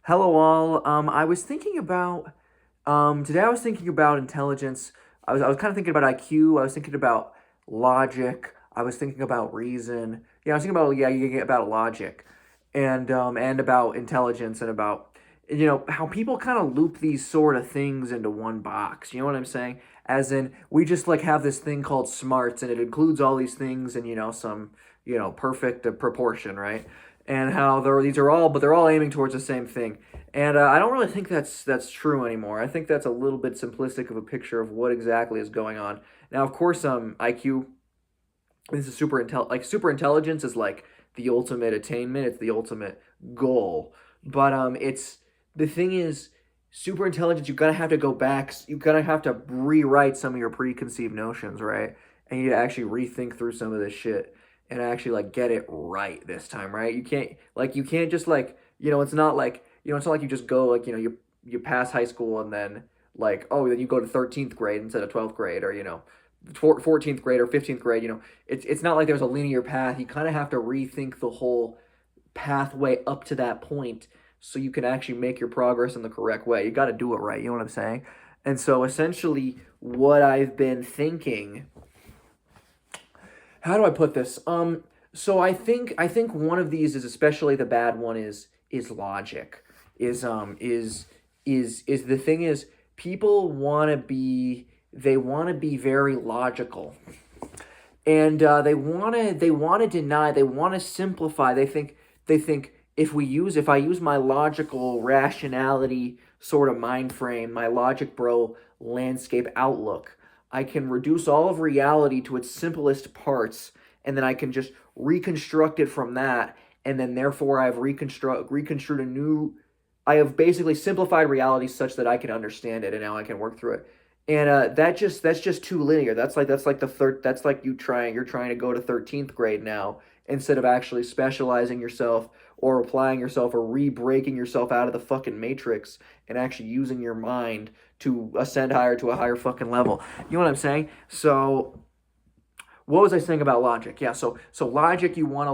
Hello all. I was thinking about today. I was thinking about intelligence. I was kind of thinking about IQ. I was thinking about logic. I was thinking about reason. Yeah, I was thinking about about logic, and about intelligence and about how people kind of loop these sort of things into one box. You know what I'm saying? As in, we just like have this thing called smarts, and it includes all these things and some perfect proportion, right? And how these are all, but they're all aiming towards the same thing. And I don't really think that's true anymore. I think that's a little bit simplistic of a picture of what exactly is going on. Now, of course, IQ. This is super intelligence is like the ultimate attainment. It's the ultimate goal. But it's the thing is super intelligence. You're gonna have to go back. You're gonna have to rewrite some of your preconceived notions, right? And you actually rethink through some of this shit and actually like get it right this time, right? You can't just it's not like it's not like you just go you pass high school and then then you go to 13th grade instead of 12th grade, or 14th grade or 15th grade. It's not like there's a linear path. You kind of have to rethink the whole pathway up to that point so you can actually make your progress in the correct way. You got to do it right. You know what I'm saying? And so essentially, what I've been thinking, how do I put this? So I think one of these is, especially the bad one, is logic. Is the thing is people want to be very logical, and they want to deny, they want to simplify. They think if I use my logical rationality sort of mind frame, my logic bro landscape outlook, I can reduce all of reality to its simplest parts, and then I can just reconstruct it from that, and then therefore I've reconstruct a new. I have basically simplified reality such that I can understand it, and now I can work through it. And that's just too linear. That's like the third. That's like you're trying to go to 13th grade now instead of actually specializing yourself or applying yourself or re-breaking yourself out of the fucking matrix and actually using your mind to ascend higher to a higher fucking level. You know what I'm saying? So what was I saying about logic? Yeah, so logic, you want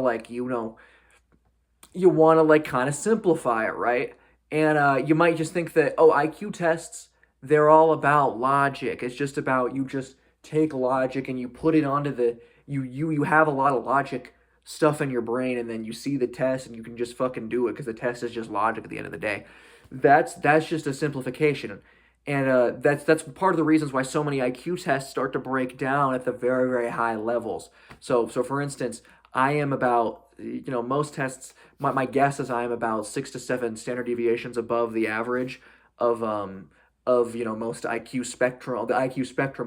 to kind of simplify it, right? And you might just think that, oh, IQ tests, they're all about logic. It's just about, you just take logic and you put it onto the you have a lot of logic stuff in your brain, and then you see the test and you can just fucking do it because the test is just logic at the end of the day. That's just a simplification. And that's part of the reasons why so many IQ tests start to break down at the very, very high levels. So for instance, I am about, most tests, my guess is I am about 6 to 7 standard deviations above the average of most IQ spectrum.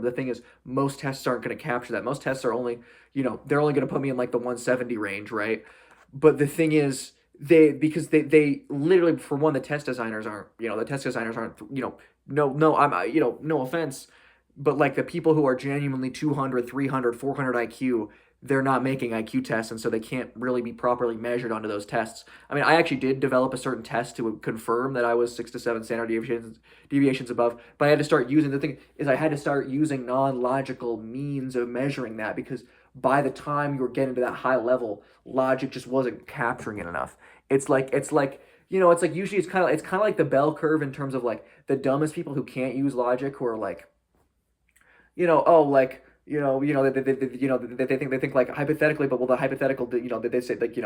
The thing is, most tests aren't going to capture that. Most tests are only, they're only going to put me in like the 170 range, right? But the thing is, they literally, for one, the test designers aren't, no, no offense, but like the people who are genuinely 200, 300, 400 IQ, they're not making IQ tests, and so they can't really be properly measured onto those tests. I mean, I actually did develop a certain test to confirm that I was 6 to 7 standard deviations above, but I had to start using, the thing is, I had to start using non-logical means of measuring that, because by the time you were getting to that high level, logic just wasn't capturing it enough. It's like usually it's kind of like the bell curve in terms of like the dumbest people who can't use logic, who are like, oh, like, they think like hypothetically, but well, the hypothetical, they say, like,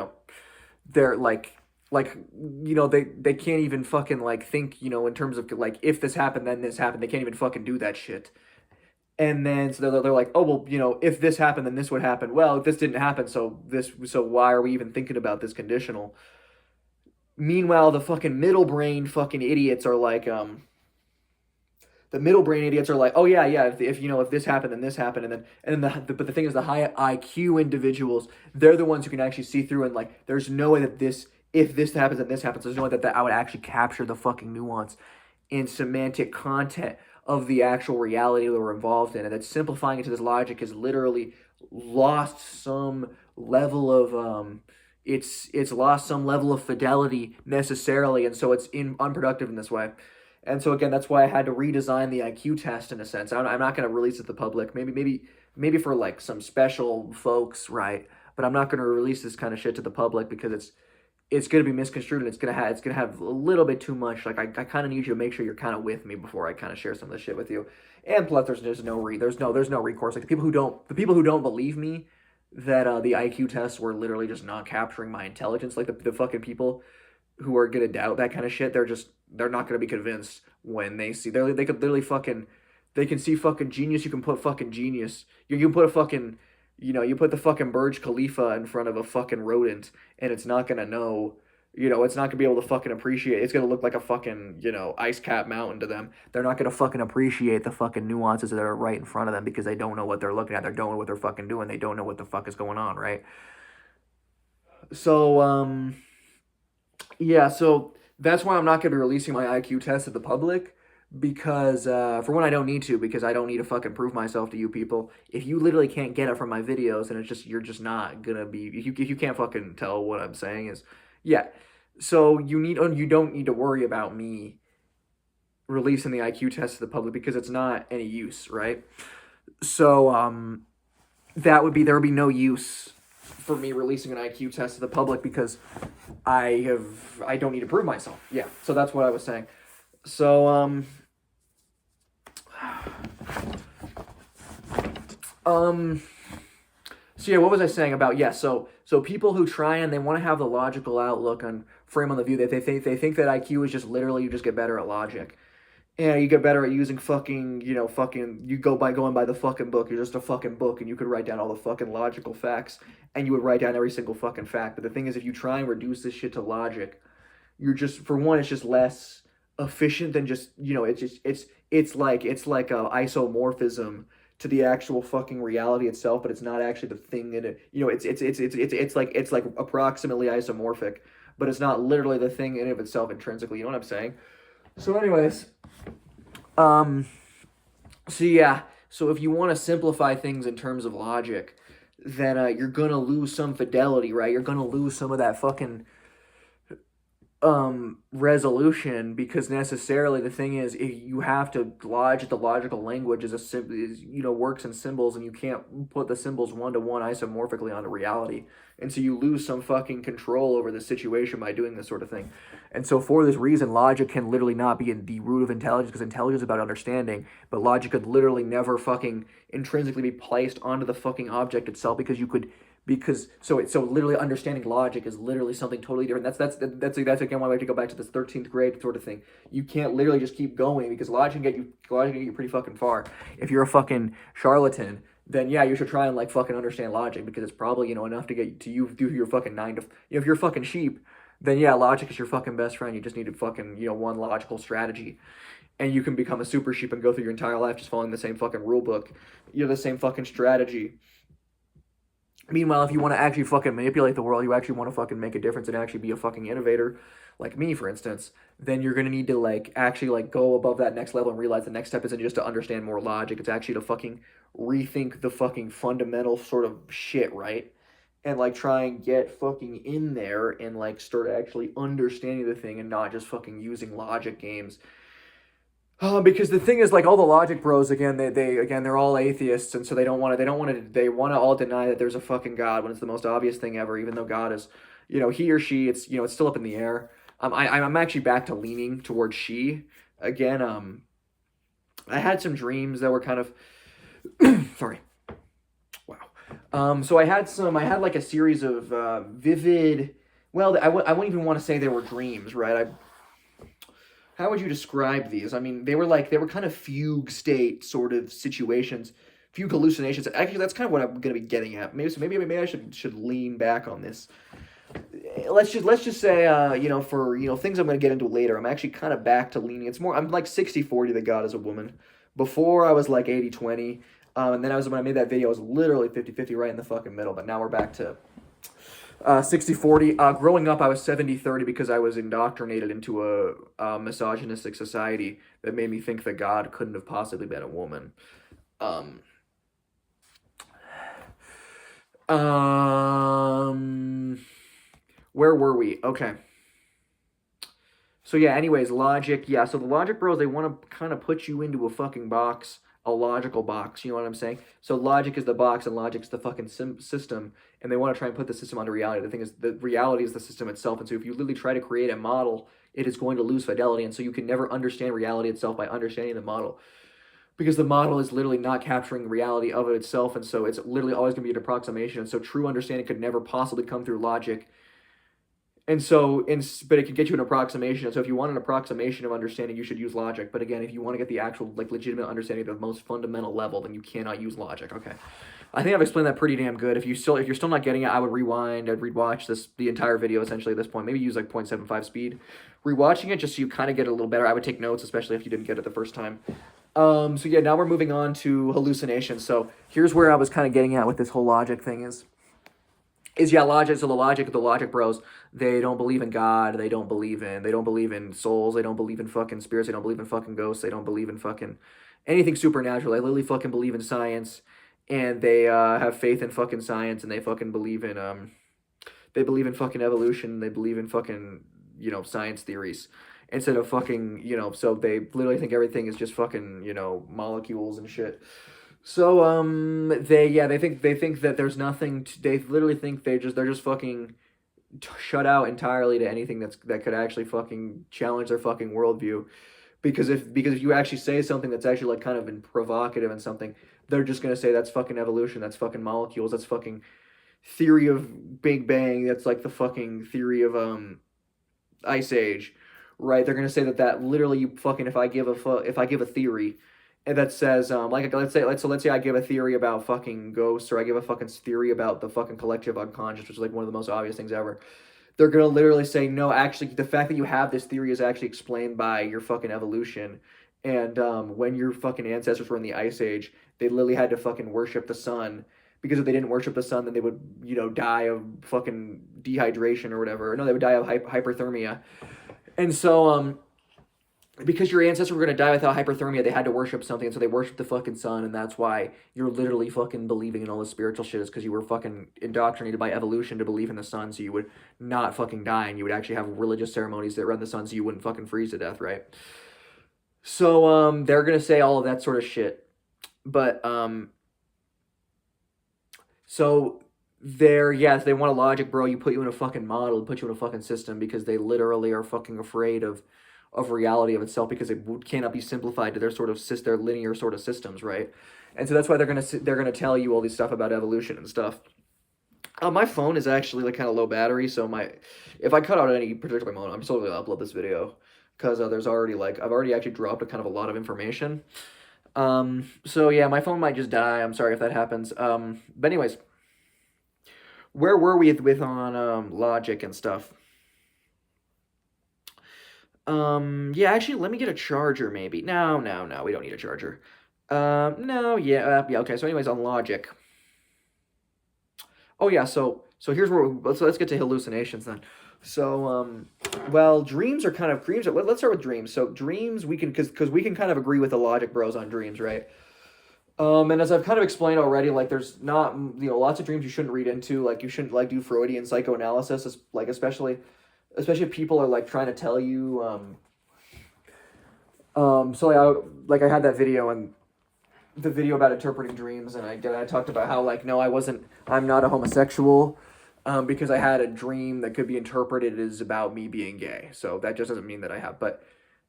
they're they can't even fucking like think, in terms of like, if this happened then this happened. They can't even fucking do that shit. And then so they're like, oh well, if this happened then this would happen. Well, if this didn't happen, so why are we even thinking about this conditional? Meanwhile, the fucking middle brain fucking idiots are like, oh yeah, yeah, if this happened then this happened, but the thing is, the high IQ individuals, they're the ones who can actually see through, and like, there's no way that this if this happens and this happens, there's no way that I would actually capture the fucking nuance and semantic content of the actual reality that we're involved in, and that simplifying it to this logic has literally lost some level of it's lost some level of fidelity necessarily, and so it's unproductive in this way. And so again, that's why I had to redesign the IQ test in a sense. I'm not going to release it to the public. Maybe for like some special folks, right? But I'm not going to release this kind of shit to the public because it's gonna be misconstrued, and it's gonna have a little bit too much. Like I kind of need you to make sure you're kind of with me before I kind of share some of this shit with you. And plus, there's no recourse. Like the people who don't believe me that the IQ tests were literally just not capturing my intelligence. Like the fucking people who are gonna doubt that kind of shit, they're not gonna be convinced when they see they could literally fucking they can see fucking genius. You can put fucking genius. You can put a fucking you put the fucking Burj Khalifa in front of a fucking rodent, and it's not gonna know. It's not gonna be able to fucking appreciate. It's gonna look like a fucking ice cap mountain to them. They're not gonna fucking appreciate the fucking nuances that are right in front of them because they don't know what they're looking at. They don't know what they're fucking doing. They don't know what the fuck is going on, right? So yeah, so that's why I'm not going to be releasing my IQ test to the public because, for one, I don't need to because I don't need to fucking prove myself to you people. If you literally can't get it from my videos, then you're just not gonna be. If you can't fucking tell what I'm saying is, yeah. So you don't need to worry about me releasing the IQ test to the public because it's not any use, right? So there would be no use for me releasing an IQ test to the public because I don't need to prove myself. Yeah. So that's what I was saying. So um so yeah, what was I saying about so people who try and they want to have the logical outlook on frame on the view that they think that IQ is just literally you just get better at logic. Yeah, you get better at using you go by going by the fucking book. You're just a fucking book, and you could write down all the fucking logical facts, and you would write down every single fucking fact. But the thing is, if you try and reduce this shit to logic, you're just for one, it's just less efficient than just it's like a isomorphism to the actual fucking reality itself, but it's not actually the thing in it. It's like approximately isomorphic, but it's not literally the thing in of itself intrinsically. You know what I'm saying? So, anyways, um, so yeah, so if you want to simplify things in terms of logic, then you're gonna lose some fidelity, right? You're gonna lose some of that fucking resolution because necessarily the thing is if you have to lodge the logical language is a simple is works in symbols and you can't put the symbols one to one isomorphically onto reality, and so you lose some fucking control over the situation by doing this sort of thing. And so for this reason logic can literally not be in the root of intelligence because intelligence is about understanding, but logic could literally never fucking intrinsically be placed onto the fucking object itself so literally understanding logic is literally something totally different. That's again why we have to go back to this 13th grade sort of thing. You can't literally just keep going because logic can get you pretty fucking far. If you're a fucking charlatan, then yeah, you should try and like fucking understand logic because it's probably enough to get to you do your fucking nine to if you're a fucking sheep, then yeah, logic is your fucking best friend. You just need to fucking one logical strategy. And you can become a super sheep and go through your entire life just following the same fucking rule book. The same fucking strategy. Meanwhile, if you want to actually fucking manipulate the world, you actually want to fucking make a difference and actually be a fucking innovator, like me, for instance, then you're gonna need to like actually like go above that next level and realize the next step isn't just to understand more logic. It's actually to fucking rethink the fucking fundamental sort of shit, right? And like try and get fucking in there and like start actually understanding the thing and not just fucking using logic games because the thing is, like all the logic bros, again, they're all atheists, and so they want to all deny that there's a fucking God when it's the most obvious thing ever. Even though God is, he or she, it's still up in the air. I'm actually back to leaning towards she again. I had some dreams that were kind of, sorry, wow. So I had like a series of vivid. Well, I wouldn't even want to say they were dreams, right? How would you describe these? I mean, they were kind of fugue state sort of situations, fugue hallucinations. Actually, that's kind of what I'm going to be getting at. Maybe I should lean back on this. Let's just say for things I'm going to get into later, I'm actually kind of back to leaning. It's more I'm like 60-40 that God is a woman. Before I was like 80-20, and then when I made that video I was literally 50-50 right in the fucking middle. But now we're back to 60-40. Growing up, I was 70-30 because I was indoctrinated into a misogynistic society that made me think that God couldn't have possibly been a woman. Where were we? Okay. So yeah, anyways, logic. Yeah, so the logic bros, they want to kind of put you into a fucking box a logical box. You know what I'm saying? So logic is the box and logic's the fucking system, and they want to try and put the system onto reality. The thing is, the reality is the system itself, and so if you literally try to create a model, it is going to lose fidelity, and so you can never understand reality itself by understanding the model, because the model is literally not capturing the reality of it itself, and so it's literally always going to be an approximation, and so true understanding could never possibly come through logic. And so, but it can get you an approximation. So if you want an approximation of understanding, you should use logic. But again, if you want to get the actual, like, legitimate understanding at the most fundamental level, then you cannot use logic. Okay, I think I've explained that pretty damn good. If you're still not getting it, I would rewind. I'd rewatch the entire video essentially at this point. Maybe use like 0.75 speed, rewatching it just so you kind of get it a little better. I would take notes, especially if you didn't get it the first time. So yeah, now we're moving on to hallucinations. So here's where I was kind of getting at with this whole logic thing is yeah, logic. So the logic bros, they don't believe in God. They don't believe in souls. They don't believe in fucking spirits. They don't believe in fucking ghosts. They don't believe in fucking anything supernatural. They literally fucking believe in science, and they have faith in fucking science, and they fucking believe in they believe in fucking evolution. They believe in fucking, you know, science theories instead of fucking, you know, so they literally think everything is just fucking, you know, molecules and shit. So they think that there's nothing they literally think they're just fucking shut out entirely to anything that could actually fucking challenge their fucking worldview, because if you actually say something that's actually like kind of been provocative and something, they're just gonna say that's fucking evolution, that's fucking molecules, that's fucking theory of Big Bang, that's like the fucking theory of Ice Age, right? They're gonna say that literally you fucking, if I give a theory and that says like, let's say I give a theory about fucking ghosts, or I give a fucking theory about the fucking collective unconscious, which is like one of the most obvious things ever. They're gonna literally say, no, actually the fact that you have this theory is actually explained by your fucking evolution, and when your fucking ancestors were in the Ice Age, they literally had to fucking worship the sun, because if they didn't worship the sun, then they would, you know, die of fucking dehydration or whatever. No, they would die of hyperthermia. And so because your ancestors were going to die without hyperthermia, they had to worship something, and so they worshiped the fucking sun, and that's why you're literally fucking believing in all this spiritual shit, is because you were fucking indoctrinated by evolution to believe in the sun, so you would not fucking die, and you would actually have religious ceremonies that around the sun so you wouldn't fucking freeze to death, right? So they're going to say all of that sort of shit. But so yes, they want a logic, bro. You put you in a fucking model, put you in a fucking system, because they literally are fucking afraid of reality of itself, because it cannot be simplified to their linear sort of systems, right? And so that's why they're gonna tell you all these stuff about evolution and stuff. My phone is actually like kind of low battery, so if I cut out any particular moment, I'm still gonna upload this video, because I've already actually dropped a kind of a lot of information. So yeah, my phone might just die. I'm sorry if that happens. But anyways, where were we with on logic and stuff? Yeah, actually, let me get a charger, maybe. No, we don't need a charger. No, yeah, okay, so anyways, on logic. Oh, yeah, so here's where, let's get to hallucinations then. So, well, dreams are, let's start with dreams. So, dreams, because we can kind of agree with the logic bros on dreams, right? And as I've kind of explained already, like, there's not, you know, lots of dreams you shouldn't read into, like, you shouldn't, like, do Freudian psychoanalysis, like, especially if people are like trying to tell you so I had that video, and the video about interpreting dreams, and I talked about how, like, no, I'm not a homosexual, because I had a dream that could be interpreted as about me being gay. So that just doesn't mean that I have. But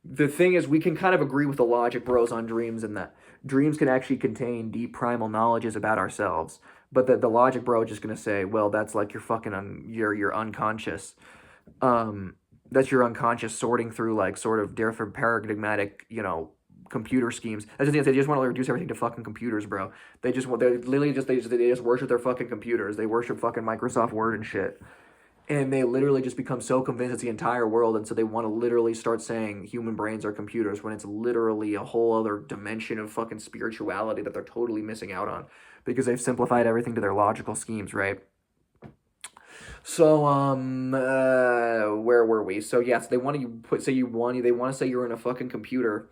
the thing is, we can kind of agree with the logic bros on dreams, and that dreams can actually contain deep primal knowledges about ourselves, but the logic bro is just going to say, well, that's like your fucking your unconscious, that's your unconscious sorting through, like, sort of different paradigmatic, you know, computer schemes. That's the thing. They just want to reduce everything to fucking computers, bro. They literally just they just worship their fucking computers. They worship fucking Microsoft Word and shit. And they literally just become so convinced it's the entire world, and so they want to literally start saying human brains are computers, when it's literally a whole other dimension of fucking spirituality that they're totally missing out on, because they've simplified everything to their logical schemes, right? So, where were we? So, yes, they want to they want to say you're in a fucking computer.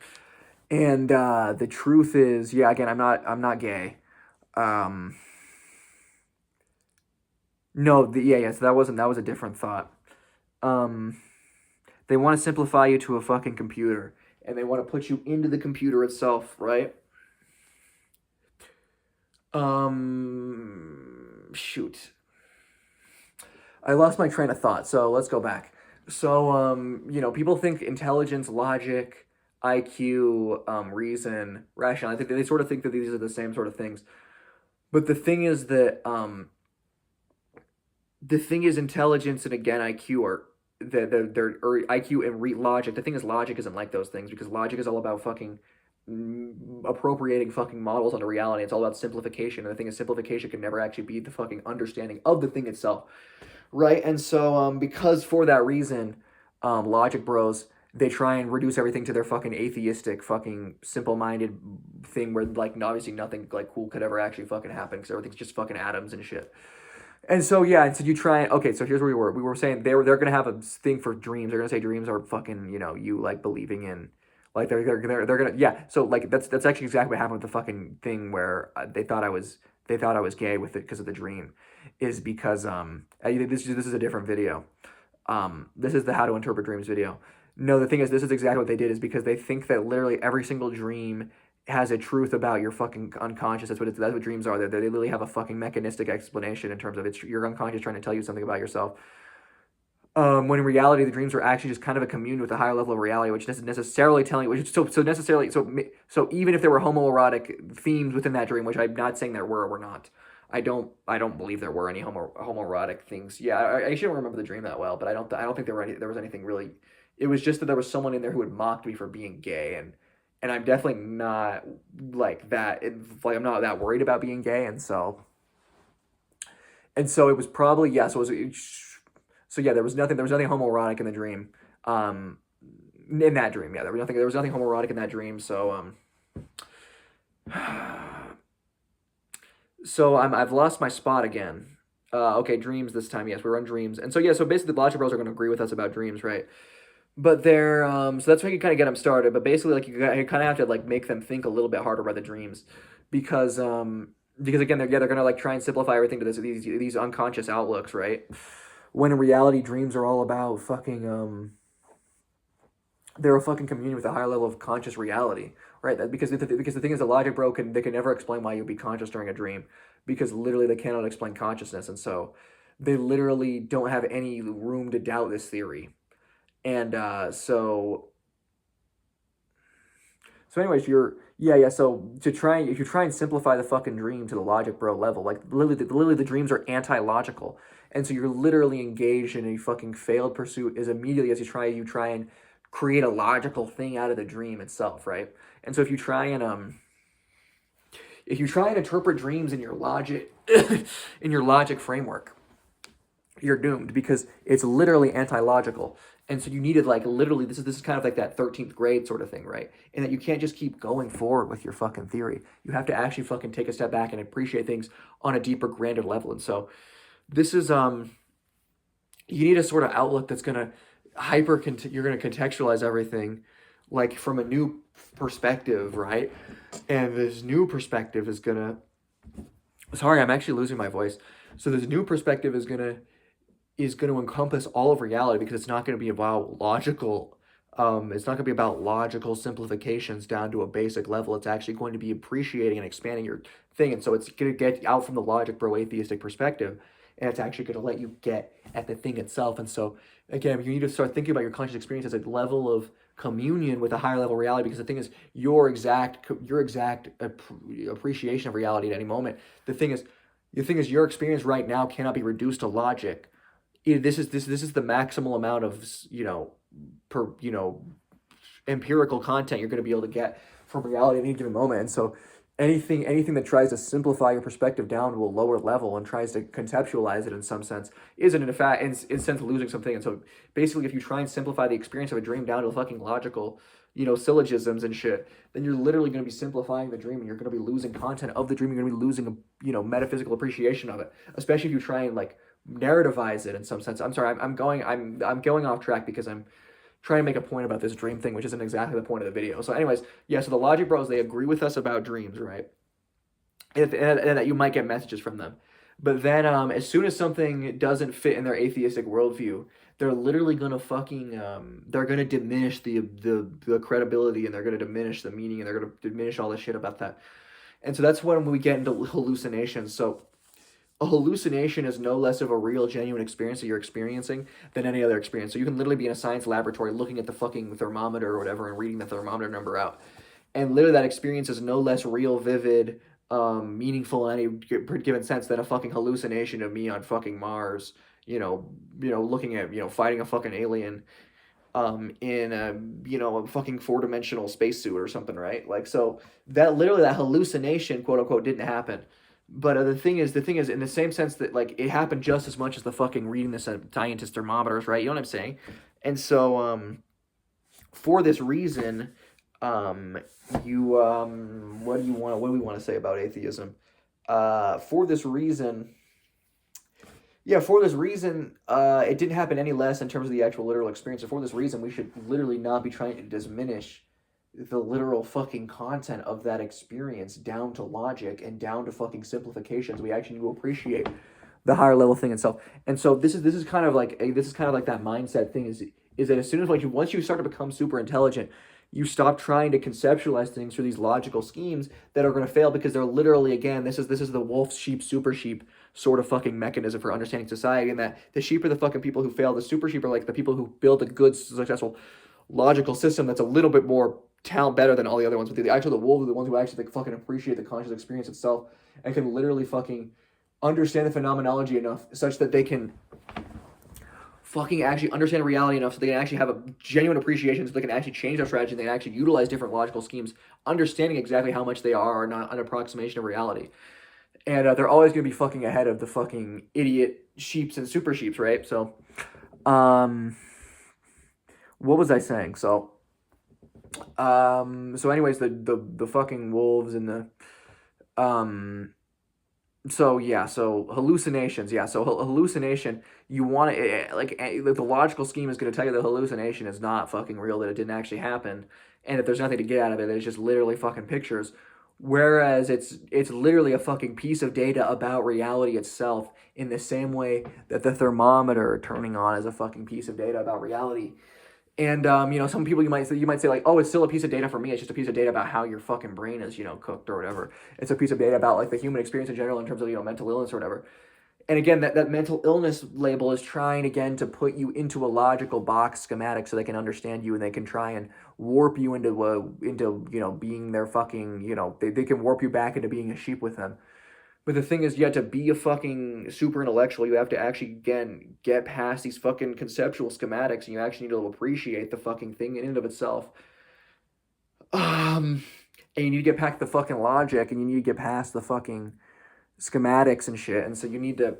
And, the truth is, yeah, again, I'm not gay. No, so that was a different thought. They want to simplify you to a fucking computer, and they want to put you into the computer itself, right? Shoot. I lost my train of thought, so let's go back. So, people think intelligence, logic, IQ, reason, rationality. They sort of think that these are the same sort of things. But the thing is intelligence and again IQ are they're or IQ and logic. The thing is logic isn't like those things because logic is all about fucking appropriating fucking models onto reality. It's all about simplification, and the thing is simplification can never actually be the fucking understanding of the thing itself, right? And so because for that reason, logic bros they try and reduce everything to their fucking atheistic, fucking simple-minded thing where like obviously nothing like cool could ever actually fucking happen because everything's just fucking atoms and shit. And so yeah, and so you try. Okay, so here's where we were. We were saying they're gonna have a thing for dreams. They're gonna say dreams are fucking you like believing in, like they're gonna yeah. So like that's actually exactly what happened with the fucking thing where they thought I was gay with it because of the dream, is because this is a different video. This is the how to interpret dreams video. No, the thing is, this is exactly what they did is because they think that literally every single dream has a truth about your fucking unconscious. That's what dreams are. They literally have a fucking mechanistic explanation in terms of it's your unconscious trying to tell you something about yourself. When in reality, the dreams are actually just kind of a commune with a higher level of reality, which isn't necessarily telling, which so even if there were homoerotic themes within that dream, which I'm not saying there were or were not, I don't believe there were any homoerotic things. Yeah, I actually don't remember the dream that well, but I don't think there was anything really. It was just that there was someone in there who had mocked me for being gay, and I'm definitely not like that. Like I'm not that worried about being gay, and so it was probably yeah. So yeah, there was nothing homoerotic in the dream. Um, in that dream, yeah, there was nothing homoerotic in that dream. So I've lost my spot again. Okay, dreams this time. Yes, we're on dreams, and so yeah, so basically the Logic Bros are going to agree with us about dreams, right? But they're so that's how you kind of get them started. But basically, like you kind of have to like make them think a little bit harder about the dreams, because because again they're gonna like try and simplify everything to these unconscious outlooks, right? When in reality, dreams are all about fucking they're a fucking communion with a higher level of conscious reality, right? Because the thing is, the logic bro they can never explain why you'd be conscious during a dream, because literally they cannot explain consciousness, and so they literally don't have any room to doubt this theory. And so anyways, you're yeah. So if you try and simplify the fucking dream to the logic bro level, like literally the dreams are anti-logical, and so you're literally engaged in a fucking failed pursuit as immediately as you try and create a logical thing out of the dream itself, right? And so if you try and interpret dreams in your logic in your logic framework, you're doomed because it's literally anti-logical. And so you needed like literally this is kind of like that 13th grade sort of thing, right? And that you can't just keep going forward with your fucking theory. You have to actually fucking take a step back and appreciate things on a deeper, grander level. And so this is you need a sort of outlook that's gonna you're gonna contextualize everything like from a new perspective, right? And this new perspective is gonna sorry, I'm actually losing my voice. So this new perspective is going to encompass all of reality because it's not going to be about logical it's not going to be about logical simplifications down to a basic level. It's actually going to be appreciating and expanding your thing, and so it's going to get out from the logic bro atheistic perspective, and it's actually going to let you get at the thing itself. And so again, you need to start thinking about your conscious experience as a level of communion with a higher level reality, because the thing is your exact appreciation of reality at any moment. The thing is your experience right now cannot be reduced to logic. This is the maximal amount of per empirical content you're going to be able to get from reality at any given moment. And so anything that tries to simplify your perspective down to a lower level and tries to conceptualize it in some sense isn't in fact in sense losing something. And so basically, if you try and simplify the experience of a dream down to fucking logical syllogisms and shit, then you're literally going to be simplifying the dream, and you're going to be losing content of the dream. You're going to be losing a metaphysical appreciation of it, especially if you try and like narrativize it in some sense. I'm sorry, I'm going off track because I'm trying to make a point about this dream thing, which isn't exactly the point of the video. So anyways, yeah, so the Logic Bros, they agree with us about dreams, right? And that you might get messages from them. But then as soon as something doesn't fit in their atheistic worldview, they're literally gonna fucking they're gonna diminish the credibility, and they're gonna diminish the meaning, and they're gonna diminish all this shit about that. And so that's when we get into hallucinations. So a hallucination is no less of a real, genuine experience that you're experiencing than any other experience. So you can literally be in a science laboratory looking at the fucking thermometer or whatever and reading the thermometer number out. And literally that experience is no less real, vivid, meaningful in any given sense than a fucking hallucination of me on fucking Mars, looking at, fighting a fucking alien in a fucking four-dimensional spacesuit or something, right? Like, so that literally, that hallucination, quote unquote, didn't happen. But the thing is, in the same sense that like it happened just as much as the fucking reading the scientist thermometers, right? You know what I'm saying? And so, for this reason, you what do we want to say about atheism? For this reason, yeah, for this reason, it didn't happen any less in terms of the actual literal experience. And for this reason, we should literally not be trying to diminish the literal fucking content of that experience down to logic and down to fucking simplifications. We actually need to appreciate the higher level thing itself. And so this is kind of like that mindset thing is that as soon as like once you start to become super intelligent, you stop trying to conceptualize things through these logical schemes that are going to fail because they're literally, again, this is the wolf sheep super sheep sort of fucking mechanism for understanding society, and that the sheep are the fucking people who fail. The super sheep are like the people who build a good successful logical system that's a little bit more better than all the other ones. But the wolves are the ones who actually like fucking appreciate the conscious experience itself and can literally fucking understand the phenomenology enough such that they can fucking actually understand reality enough so they can actually have a genuine appreciation, so they can actually change their strategy, they can actually utilize different logical schemes, understanding exactly how much they are not an approximation of reality. And they're always going to be fucking ahead of the fucking idiot sheeps and super sheeps, right? So, um, what was I saying? So anyways, the fucking wolves and um, so hallucinations, yeah. So hallucination, you want to the logical scheme is going to tell you the hallucination is not fucking real, that it didn't actually happen, and that there's nothing to get out of it. That it's just literally fucking pictures. Whereas it's literally a fucking piece of data about reality itself, in the same way that the thermometer turning on is a fucking piece of data about reality. And some people you might say like, oh, it's still a piece of data for me. It's just a piece of data about how your fucking brain is, cooked or whatever. It's a piece of data about like the human experience in general in terms of mental illness or whatever. And again, that mental illness label is trying again to put you into a logical box schematic so they can understand you, and they can try and warp you into being their fucking they can warp you back into being a sheep with them. But the thing is, you have to be a fucking super intellectual. You have to actually, again, get past these fucking conceptual schematics, and you actually need to appreciate the fucking thing in and of itself. Um, and you need to get past the fucking logic, and you need to get past the fucking schematics and shit. And so you need to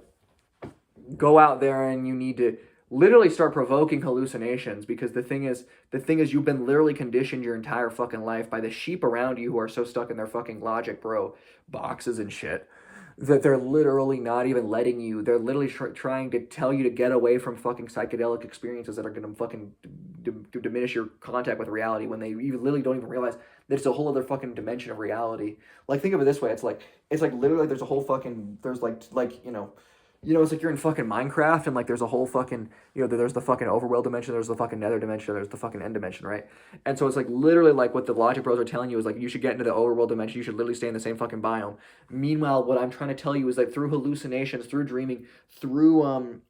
go out there and you need to literally start provoking hallucinations, because the thing is you've been literally conditioned your entire fucking life by the sheep around you who are so stuck in their fucking logic bro boxes and shit that they're literally not even letting you. They're literally trying to tell you to get away from fucking psychedelic experiences that are going to fucking diminish your contact with reality, when they even literally don't even realize that it's a whole other fucking dimension of reality. Like, think of it this way: it's like literally there's a whole fucking there's it's like you're in fucking Minecraft, and like there's a whole fucking there's the fucking overworld dimension, there's the fucking nether dimension, there's the fucking end dimension, right? And so it's like literally like what the logic bros are telling you is like you should get into the overworld dimension, you should literally stay in the same fucking biome. Meanwhile, what I'm trying to tell you is that through hallucinations, through dreaming, through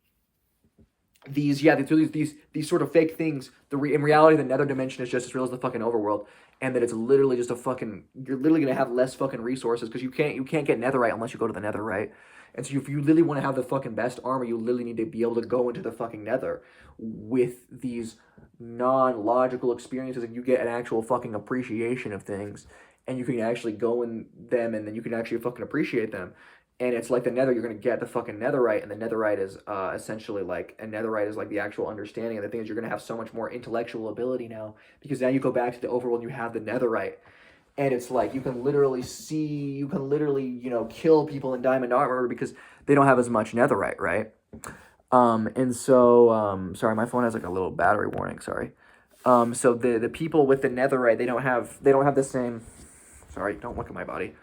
through these sort of fake things, in reality the nether dimension is just as real as the fucking overworld, and that it's literally just you're literally gonna have less fucking resources because you can't get netherite unless you go to the nether, right? And so if you literally want to have the fucking best armor, you literally need to be able to go into the fucking nether with these non-logical experiences, and you get an actual fucking appreciation of things, and you can actually go in them, and then you can actually fucking appreciate them. And it's like the nether, you're gonna get the fucking netherite, and the netherite is essentially like a netherite is like the actual understanding. And the thing is, you're gonna have so much more intellectual ability now, because now you go back to the overworld and you have the netherite, and it's like you can literally kill people in diamond armor because they don't have as much netherite, right? And so sorry, my phone has like a little battery warning, sorry. So the people with the netherite, they don't have the same, sorry, don't look at my body.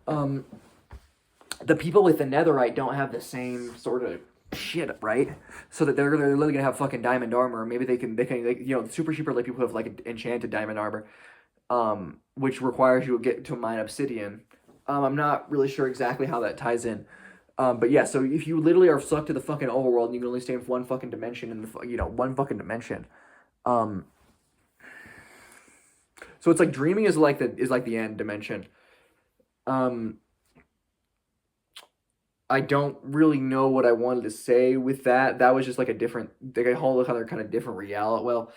The people with the netherite don't have the same sort of shit, right? So that they're literally gonna have fucking diamond armor. Maybe they can the super cheaper like people who have like enchanted diamond armor, which requires you to get to mine obsidian. I'm not really sure exactly how that ties in. But yeah, so if you literally are stuck to the fucking overworld and you can only stay in one fucking dimension in the one fucking dimension, um, so it's like dreaming is like the end dimension. Um, I don't really know what I wanted to say with that. That was just like like a whole other kind of different reality. Well,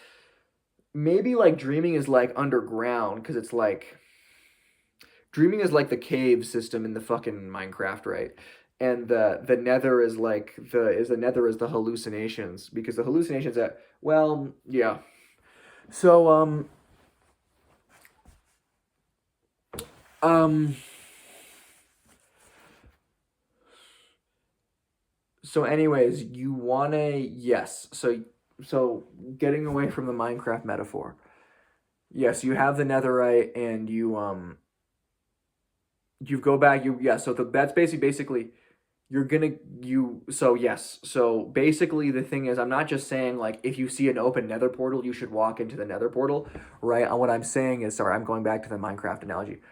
maybe like dreaming is like underground because it's like dreaming is like the cave system in the fucking Minecraft, right? And the nether is like the nether is the hallucinations because the hallucinations that well yeah. So um so anyways, you wanna yes. So getting away from the Minecraft metaphor. Yes, you have the netherite and you go back you yeah, so that's basically you're gonna you so yes so basically the thing is I'm not just saying like if you see an open nether portal you should walk into the nether portal, right? What I'm saying is sorry I'm going back to the Minecraft analogy.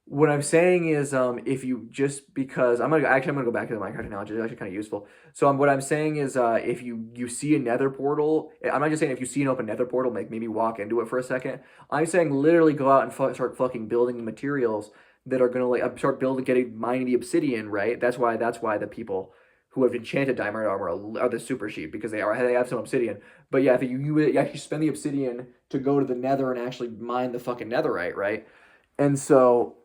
What I'm saying is if you just because I'm gonna go back to the Minecraft analogy, it's actually kind of useful. So what I'm saying is if you see a nether portal, I'm not just saying if you see an open nether portal maybe walk into it for a second. I'm saying literally go out and start fucking building the materials that are gonna like start building getting mining the obsidian, right? That's why the people who have enchanted diamond armor are the super sheep because they have some obsidian. But yeah, if you actually spend the obsidian to go to the nether and actually mine the fucking netherite, right? And so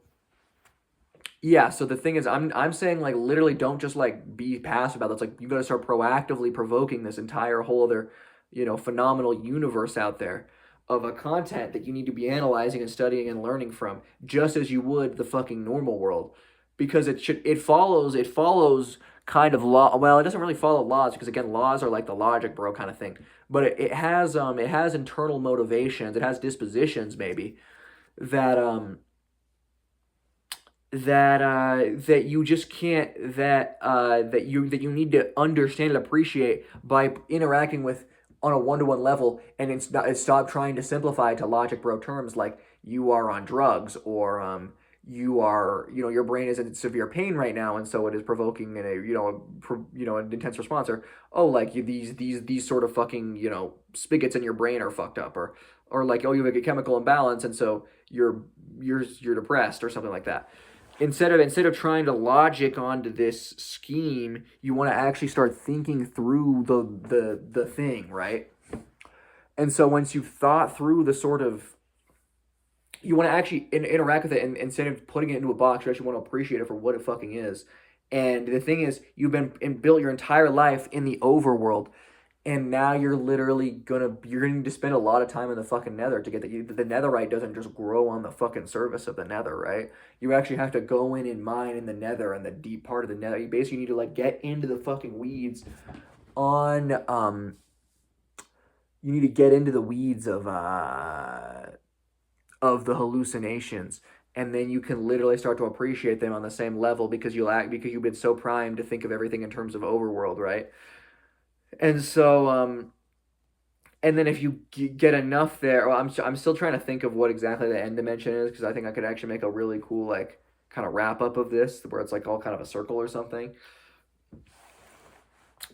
yeah, so the thing is I'm saying like literally don't just like be passive about this. Like you gotta start proactively provoking this entire whole other, phenomenal universe out there of a content that you need to be analyzing and studying and learning from, just as you would the fucking normal world. Because it follows kind of law well, it doesn't really follow laws because again laws are like the logic bro kind of thing. But it has internal motivations, it has dispositions maybe that that you just can't that you need to understand and appreciate by interacting with on a one-to-one level and stop trying to simplify it to logic bro terms like you are on drugs or you are your brain is in severe pain right now and so it is provoking in a an intense response or oh like these sort of fucking spigots in your brain are fucked up or like oh you have a chemical imbalance and so you're depressed or something like that. Instead of trying to logic onto this scheme, you want to actually start thinking through the thing, right? And so once you've thought through the sort of you want to actually interact with it and instead of putting it into a box, you actually want to appreciate it for what it fucking is. And the thing is, you've been and built your entire life in the overworld, and now you're going to spend a lot of time in the fucking nether to get the netherite doesn't just grow on the fucking surface of the nether, right? You actually have to go in and mine in the nether and the deep part of the nether. You basically need to like get into the fucking weeds on you need to get into the weeds of the hallucinations, and then you can literally start to appreciate them on the same level because you've been so primed to think of everything in terms of overworld, right? And so and then if you get enough there, well, I'm still trying to think of what exactly the end dimension is because I think I could actually make a really cool like kind of wrap up of this where it's like all kind of a circle or something.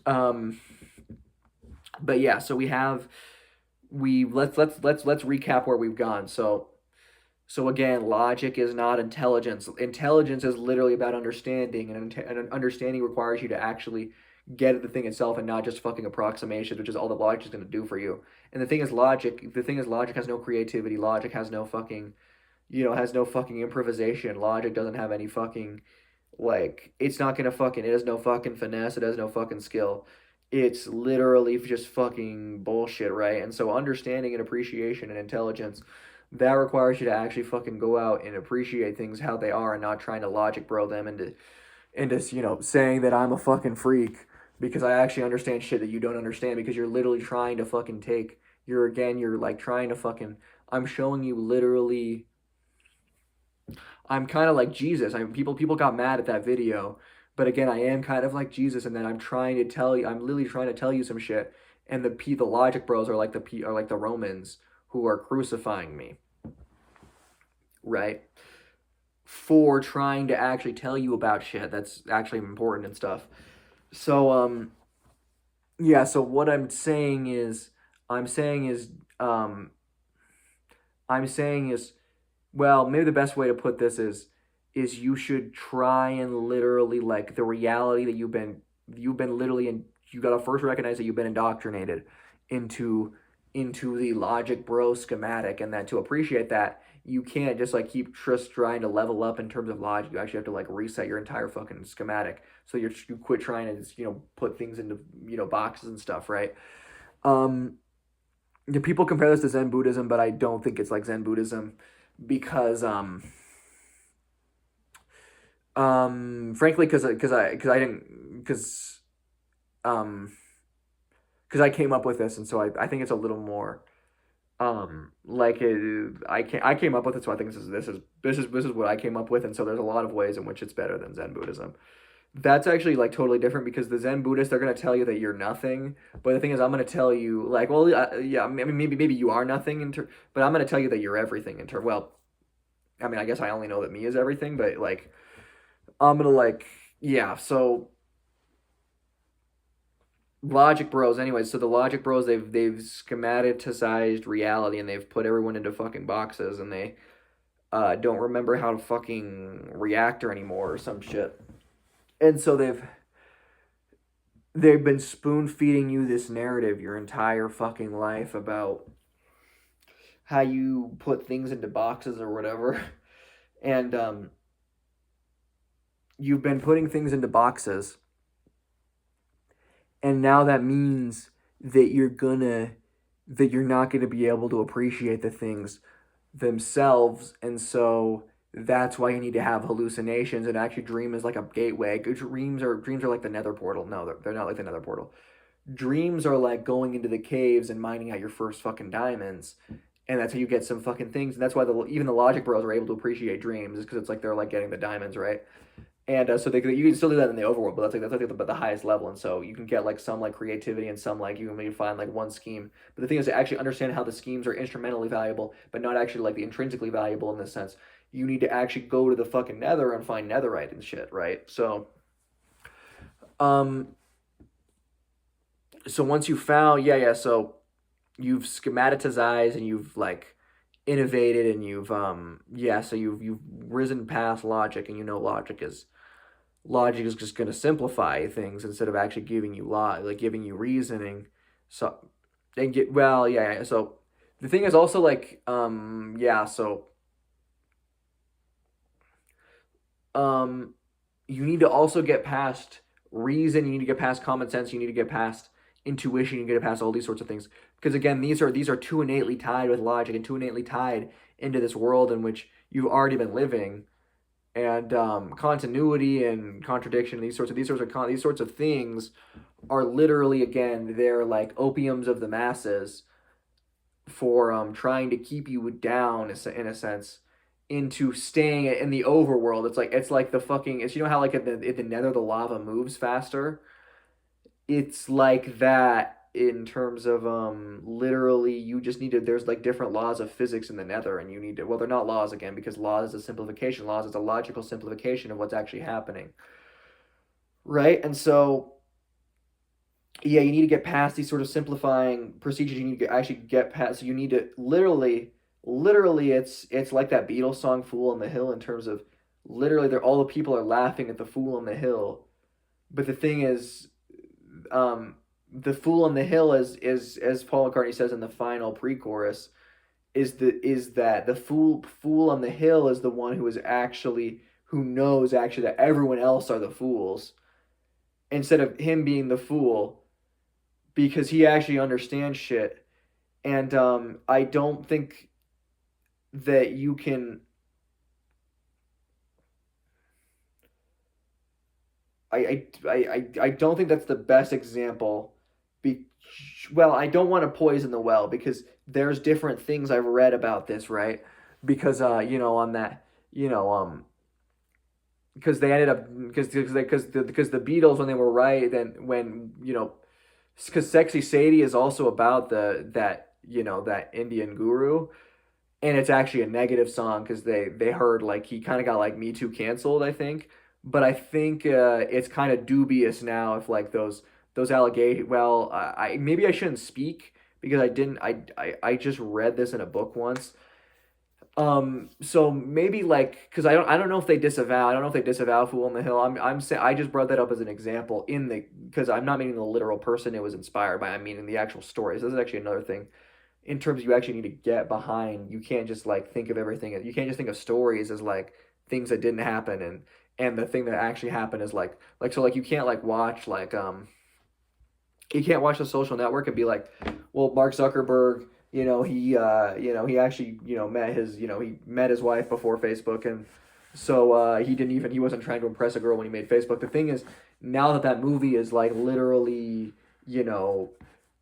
Um, but yeah, so we let's recap where we've gone. So again, logic is not intelligence. Intelligence is literally about understanding, and understanding requires you to actually get at the thing itself and not just fucking approximations, which is all the logic is going to do for you. And the thing is, logic has no creativity. Logic has no fucking, has no fucking improvisation. Logic doesn't have any fucking, like, it's not gonna fucking, it has no fucking finesse. It has no fucking skill. It's literally just fucking bullshit, right? And so understanding and appreciation and intelligence that requires you to actually fucking go out and appreciate things how they are and not trying to logic bro them into saying that I'm a fucking freak because I actually understand shit that you don't understand because you're literally trying to fucking take you're like trying to fucking I'm showing you literally I'm kind of like Jesus. People got mad at that video, but again, I am kind of like Jesus, and then I'm literally trying to tell you some shit, and the logic bros are like are like the Romans who are crucifying me, right? for trying to actually tell you about shit that's actually important and stuff. So yeah, so what I'm saying is um I'm saying is well, maybe the best way to put this is you should try and literally like the reality that you've been literally and you gotta first recognize that you've been indoctrinated into the logic bro schematic, and that to appreciate that you can't just like keep just trying to level up in terms of logic. You actually have to like reset your entire fucking schematic, so you quit trying to just, put things into boxes and stuff, right? um yeah, people compare this to Zen Buddhism, but I don't think it's like Zen Buddhism because frankly because I didn't um because I came up with this, and so I think it's a little more like I came up with it, so I think this is what I came up with, and so there's a lot of ways in which it's better than Zen Buddhism. That's actually like totally different because the Zen Buddhists, they're gonna tell you that you're nothing, but the thing is I'm gonna tell you like, well, yeah, I mean maybe you are nothing but I'm gonna tell you that you're everything well, I mean I guess I only know that me is everything, but like I'm gonna like yeah, so Logic Bros. Anyways, so the Logic Bros, they've schematized reality, and they've put everyone into fucking boxes, and they don't remember how to fucking reactor anymore or some shit. And so they've been spoon feeding you this narrative your entire fucking life about how you put things into boxes or whatever. And you've been putting things into boxes, and now that means that you're not gonna be able to appreciate the things themselves, and so that's why you need to have hallucinations. And actually, dream is like a gateway. Dreams are like the Nether portal. No, they're not like the Nether portal. Dreams are like going into the caves and mining out your first fucking diamonds, and that's how you get some fucking things. And that's why even the Logic Bros are able to appreciate dreams, is because it's like they're like getting the diamonds, right? And so you can still do that in the overworld, but that's like the highest level, and so you can get like some like creativity, and some like you can maybe find like one scheme. But the thing is to actually understand how the schemes are instrumentally valuable, but not actually like the intrinsically valuable in this sense. You need to actually go to the fucking Nether and find Netherite and shit, right? Um, so once you found, so you've schematized and you've like innovated, and so you've risen past logic, and logic is just going to simplify things instead of actually giving you like giving you reasoning. So and get well yeah, so the thing is also like um you need to also get past reason, you need to get past common sense, you need to get past intuition, you get past all these sorts of things, because again these are too innately tied with logic and too innately tied into this world in which you've already been living. And continuity and contradiction, these sorts of things are literally, again, they're like opiums of the masses for trying to keep you down in a sense into staying in the overworld. It's like the fucking it's, how like in the Nether the lava moves faster. It's like that in terms of literally you just need to there's like different laws of physics in the Nether, and you need to well, they're not laws again, because laws is a simplification. Laws is a logical simplification of what's actually happening, right? And so yeah, you need to get past these sort of simplifying procedures. You need to actually get past, so you need to literally it's like that Beatles song Fool on the Hill, in terms of literally they're all the people are laughing at the fool on the hill. But the thing is, um, the fool on the hill is as Paul McCartney says in the final pre-chorus, is that the fool on the hill is the one who knows actually that everyone else are the fools, instead of him being the fool, because he actually understands shit. And I don't think that you can. I don't think that's the best example. Be, well, I don't want to poison the well, because there's different things I've read about this, right? Because on that, you know because they ended up because the Beatles, when they were right, then when because Sexy Sadie is also about that Indian guru. and it's actually a negative song because they heard like he kind of got like Me Too canceled, I think. But I think it's kind of dubious now if like those allegations. Well, I maybe I shouldn't speak because I didn't. I just read this in a book once. So maybe like because I don't know if they disavow. I don't know if they disavow Fool on the Hill. I'm saying I just brought that up as an example in the because I'm not meaning the literal person it was inspired by. I'm meaning the actual stories. This is actually another thing in terms you actually need to get behind. You can't just like think of everything. You can't just think of stories as like things that didn't happen and the thing that actually happened is like so like you can't like watch like you can't watch The Social Network and be like, well, Mark Zuckerberg, he actually, met his, he met his wife before Facebook, and so he wasn't trying to impress a girl when he made Facebook. The thing is, now that that movie is like literally, you know,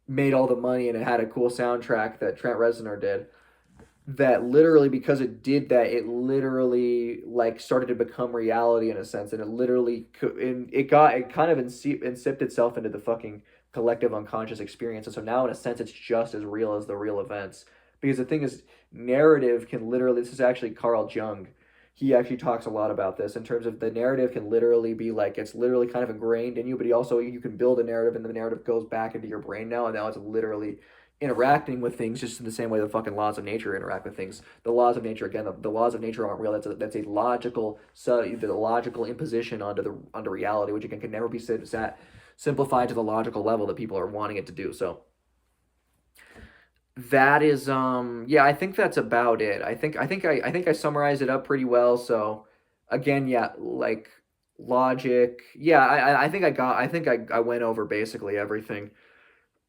made all the money and it had a cool soundtrack that Trent Reznor did, that literally because it did that, it literally like started to become reality in a sense, and it literally and it kind of insipped itself into the fucking collective unconscious experience, and so now in a sense it's just as real as the real events. Because the thing is, narrative can literally. This is actually Carl Jung. He actually talks a lot about this in terms of the narrative can literally be like it's literally kind of ingrained in you, but he also you can build a narrative and the narrative goes back into your brain now, and now it's literally interacting with things just in the same way the fucking laws of nature interact with things. The laws of nature, again, the laws of nature aren't real. That's a logical, so the logical imposition onto reality, which again can never be simplified to the logical level that people are wanting it to do. So that is yeah, I think that's about it. I think I summarized it up pretty well. So again, yeah, like logic. Yeah, I think I went over basically everything.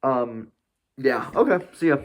Um yeah, okay. See ya.